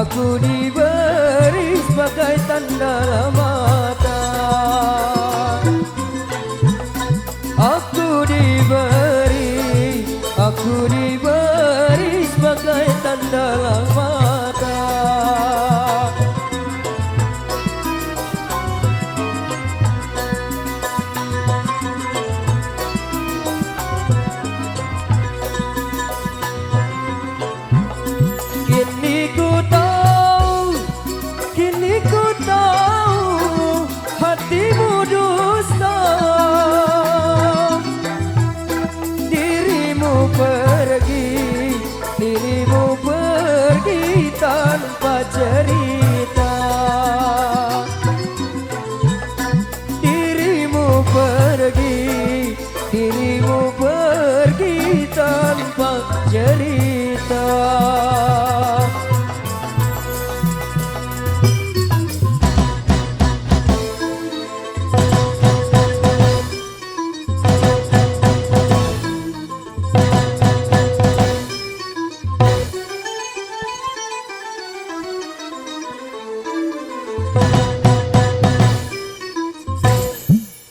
Aku diberi sebagai tanda mata. Aku diberi sebagai tanda mata. Kini ku tahu hatimu dusta. Dirimu pergi tanpa cerita. Dirimu pergi tanpa cerita.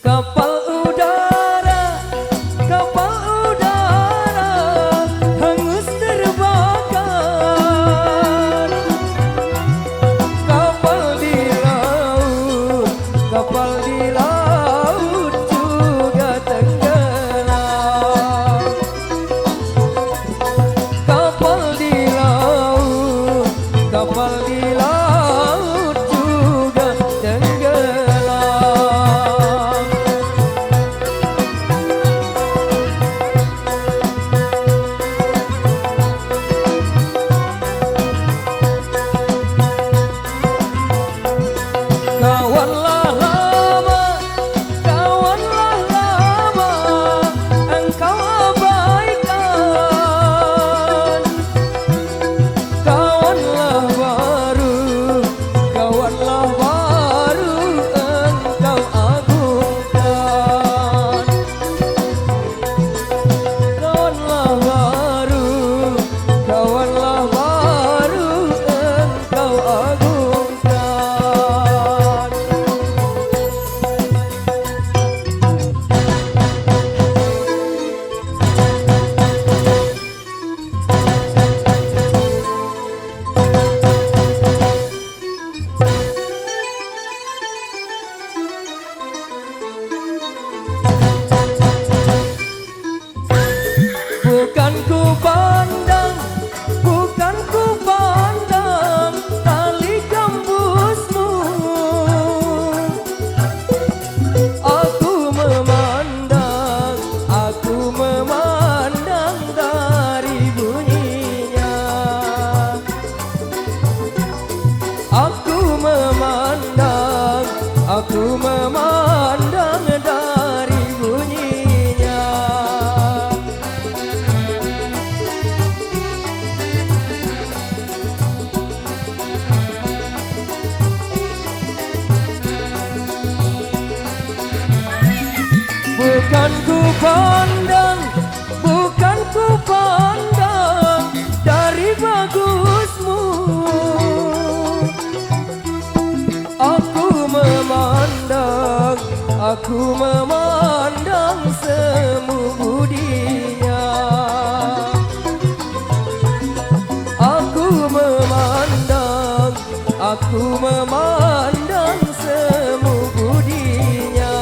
Kapal udara hangus terbakar. Kapal di laut juga tenggelam. Kapal di laut juga tenggelam. Kawanlah lama engkau abaikan. Kawanlah baru engkau agungkan. Kawanlah baru engkau agungkan. Bukan ku pandang tali gambusmu. Aku memandang dari bunyinya. Aku memandang dari bunyinya. Bukan ku pandang dari bagusmu. Aku memandang semu budinya. Aku memandang semu budinya.